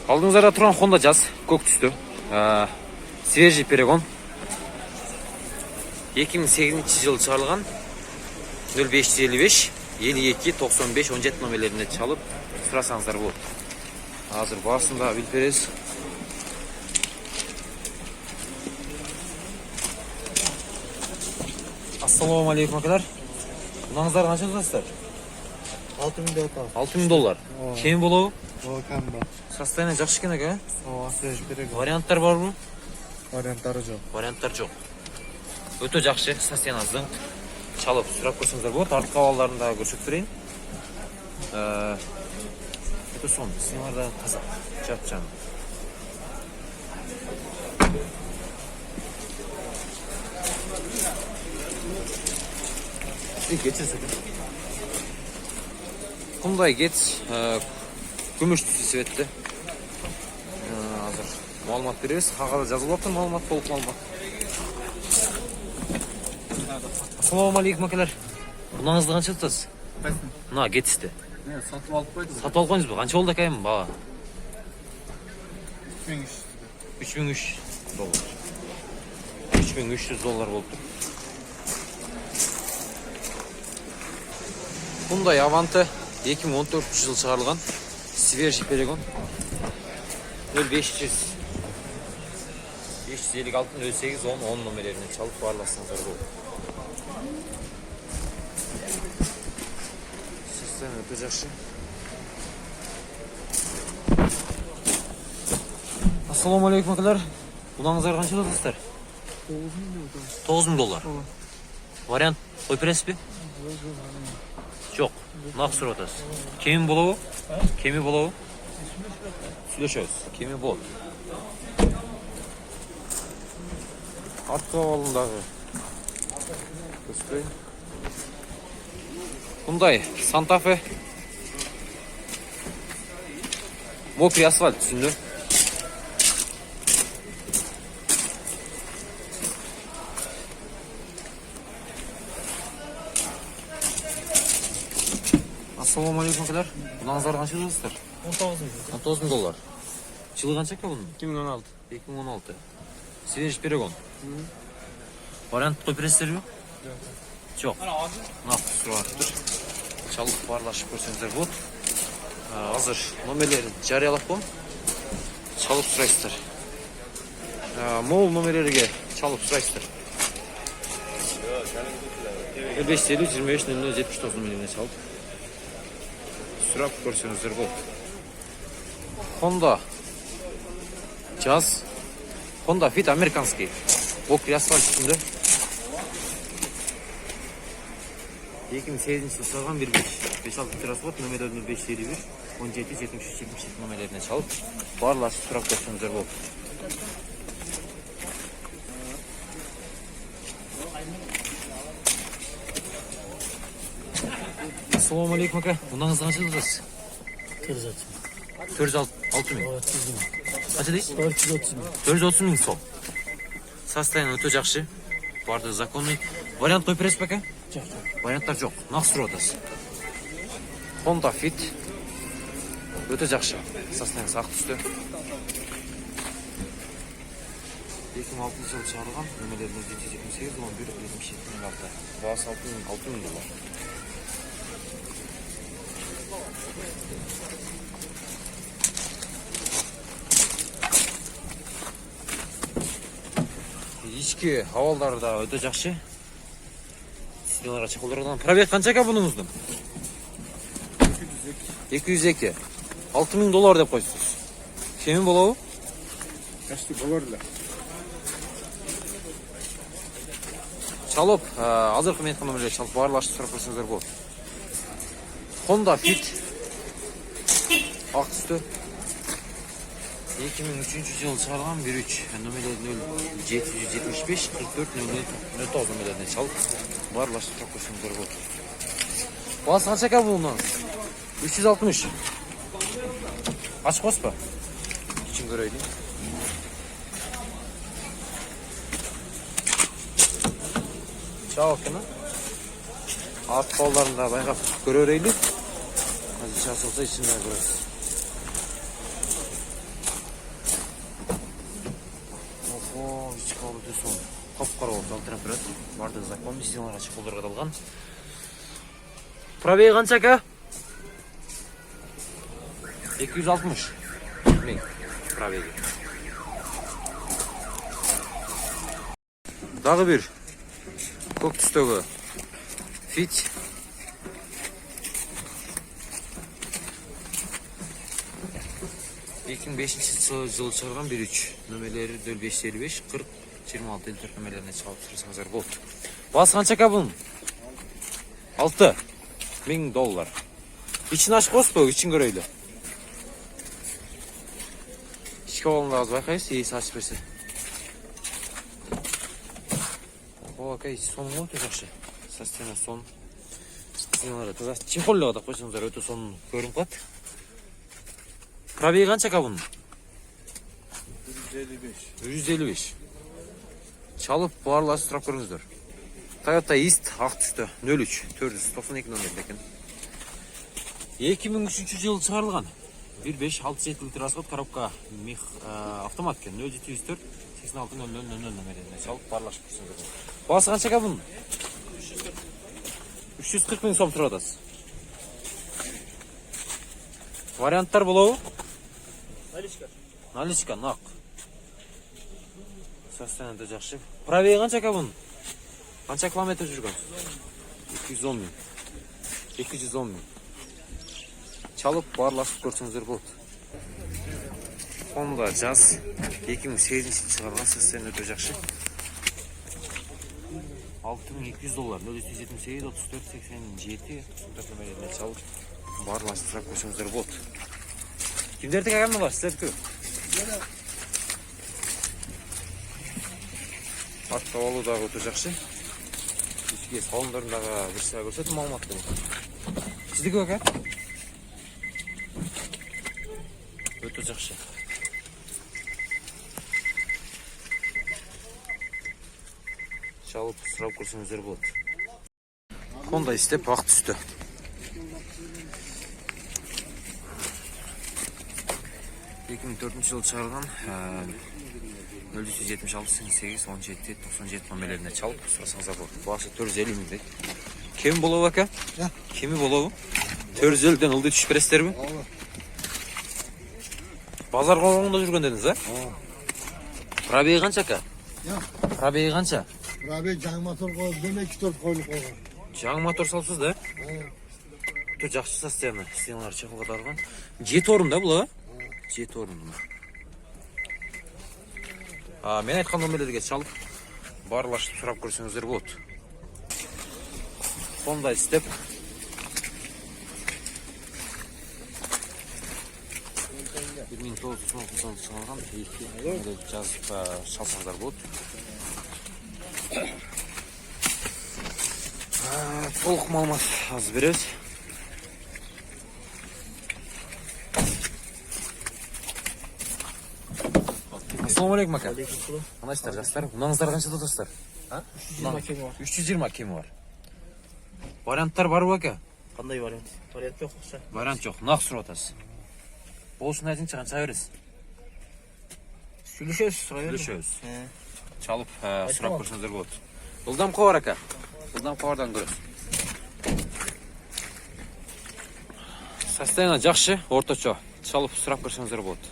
Алдыңыздарда тұрған Honda Jazz көк түсті. Свежий перегон. 2008 жылы шығарылған. 0555 52 95 17 номерлеріне çalып сұрасаңыздар болады. Hazır басында біліп бересіз. Ассаламу алейкум акалар. Мынаңыздар қанша тұтасыздар? 6000 $6000. Кем болу? Кәмбі. Состояние жақсы екен ака? Свежий перегон. Варианттар бар бұл? Варианттары жоқ. Варианттар жоқ. Өте жақсы, состояниеңіздің çalып сұрап көрсеңіздер болады. Артқы авалдарында көрсетіп берейін. Өте сон, сыйларда таза, жап-жаң. Hyundai Getz күміш түсі светті. Азыр малымат береміз. Қағазда жазылып отыр, малымат толық малымат. Ассаламу алейкум акалар. Мынаңызды қанша тұтасыз? Мына Getz'ті. Сатып алып қойдым. Сатып алып қойыңыз ба? Қанша болды акайым баға? 3300. $3300 болып тұр. Hyundai Avante 2014 жылы шығарылған. Свежий перегон. 0556 08 10 номерлеріне çalып барласаңыздар болады. Состояние өте жақсы. Ассаламу алейкум акалар. Мынаңыздар қанша тұтасыздар? $9000. Вариант қойып бересіз бе? Жоқ. Нақ сұрап отырсыз. Кеми болуы? Кеми болуы? Сөйлешіңіз. Кеми болады. Артқы авалындағы көспейін. Hyundai Santa Fe. Mokri asfalt түсінді. Ассаламу алейкум акалар. Мынаңыздар қанша тұтасыздар? $19000. Жылы қанша ка бұның? 2016. Свежий перегон. Вариант қойып бересіздер бе? Жоқ. Нақты сұрап тұр. Çalып барлашып көрсеңіздер болады. Азыр номерлерін жариялап қойым. Çalып сұрайсыздар. Мол номерлерге çalып сұрайсыздар. 550-25-00-79 номеріне çalып сұрап көрсеңіздер болады. Honda Jazz. Honda Fit американский. Мокри асфальт үстінде. 2008 жылы шығарылған 5-6 террасбот номер 0551 17-73-77 номерлеріне çalып барлашып сұрап көрсеңіздер болады. Ассаламу алейкум ака. Мынаңызды қанша тұтасыз? 46000. Қанша дейсіз? 430 000 сол. Состояние өте жақсы. Барды законный. Вариант қойып бересіз бе ака? Жоқ. Варианттар жоқ. Нақ сұрап отырсыз. Honda Fit. Өте жақсы. Состояние ақ түсті. 2006 жылы шығарылған. Номерлеріне 778 11 77 Бағасы $6000. Ішкі авалдары да өте жақсы. Сидаларға чақылдырған. Пробег қанша ка бұныңыздың? 202. $6000 деп қойсыз. Кеми болауы? Кәшті боларлы. Çalып, азыр қымет қанымызды çalып барлашып сұрап көрсеңіздер болады. Honda Fit. Ақ түсті. 2003 жылы шығарылған 13 номерлер 0775 44 09 номерлеріне çalып барлашып сұрап көрсеңіздер болады. Басы қанша ка бұны? 360. Ашық қоспа? İçin göreydim. Çağ okuna. Alt kollarında bayrak göreydik. Hadi çalışılsa içinden görürüz. О, ішкі ауыр өте соң. Қап-қара болды, алтырап тұрады. Барды закон дизелға ашық қолдарға қалған. Пробеги қанша ка? 260. Мен пробеги. Дағы бір. Көк түстегі. Фит. Ekim 5-ci жылы шығарған 1-3. Нөмерлері 0555 40 26 54 нөмерлеріне шығалып сұрасаңыздар болды. Басы қанша ка бұның? 6 $1000. İçini ашық қос па, için көрейлі. İçki olanlar az байқайыз, есі ашып берсе. О, әкей, соның өте жақшы. Састена сон. Чемпонлыға да қойсаңыздар өте соның көрім қат. Пробеги қанша ка бұның? 155. Çalып барласы сұрап көріңіздер. Toyota East ақ түсті 03 492 нөмірді екен. 2003 жылы шығарылған. 1.5-6 литр расход коробка автомат екен. 0704 86 00 нөміріне çalып барлашып көрсеңіздер. Басы қанша ка бұның? 340 мың сом тұрадасыз. Варианттар болуы? Наличка, нақ. Состояние жақсы. Пробеги қанша ка бұның? Қанша километр жүрген? 210 мың. 210 мың. Çalып барласып көрсеңіздер болды. Honda Jazz 2008 шығарған состояние өте жақсы. $6200 078 34 87 нөміріне çalып барласып сұрап көрсеңіздер болды. Kimdерді қағанды бар, сіздерді? Атқа алудағы өте жақсы. Ішке салондарындағы бір сыға көрсетім алматты бұл. Сіздігі өке? Өте жақсы. Çalып сұрап көрсеңіздер болады. Honda Step ақ түсті. жылы шығарған 076-88-17-97 нөмерлеріне çalып сұрасаңыздар болады. Басы 450 мың дейді. Кемі болуы әке? Кемі болуы? 450-ден ұлды түшіп бересіздер бі? Базар қоғаңында жүрген дедіңіз, ә? Пробеги қанша әке? Пробеги қанша? Пробеги жаң мотор қойып, демек 4 қойлық қойған. Жаң мотор салсыз да? Өте жақсы состояние. Стеналар чехолға тарған. 7 орын да бұл, ә? 7 орын. Мен айтқан нөмерлерге çalып барлашып сұрап көрсеңіздер болады. Honda Step 1990 шығарған 2 жазып шалсаңыздар болады. Толық малымат аз береді. Ассалаумалейкум ака. Қандайсыздар жастар? Мынаңыздар қаншада достар? 320 кемі бар. Варианттар бар ба ака? Қандай вариант? Вариант жоқ қоса. Вариант жоқ, нақ сұрап атасыз. Болсын айтыңызшы қанша бересіз? Сөйлесеміз, сұрай беріңіз. Сөйлесеміз. Çalып сұрап көрсеңіздер болады. Бұлдам қауар ака. Бұлдам қауардан көресіз. Состояние жақсы, орташа. Çalып сұрап көрсеңіздер болады.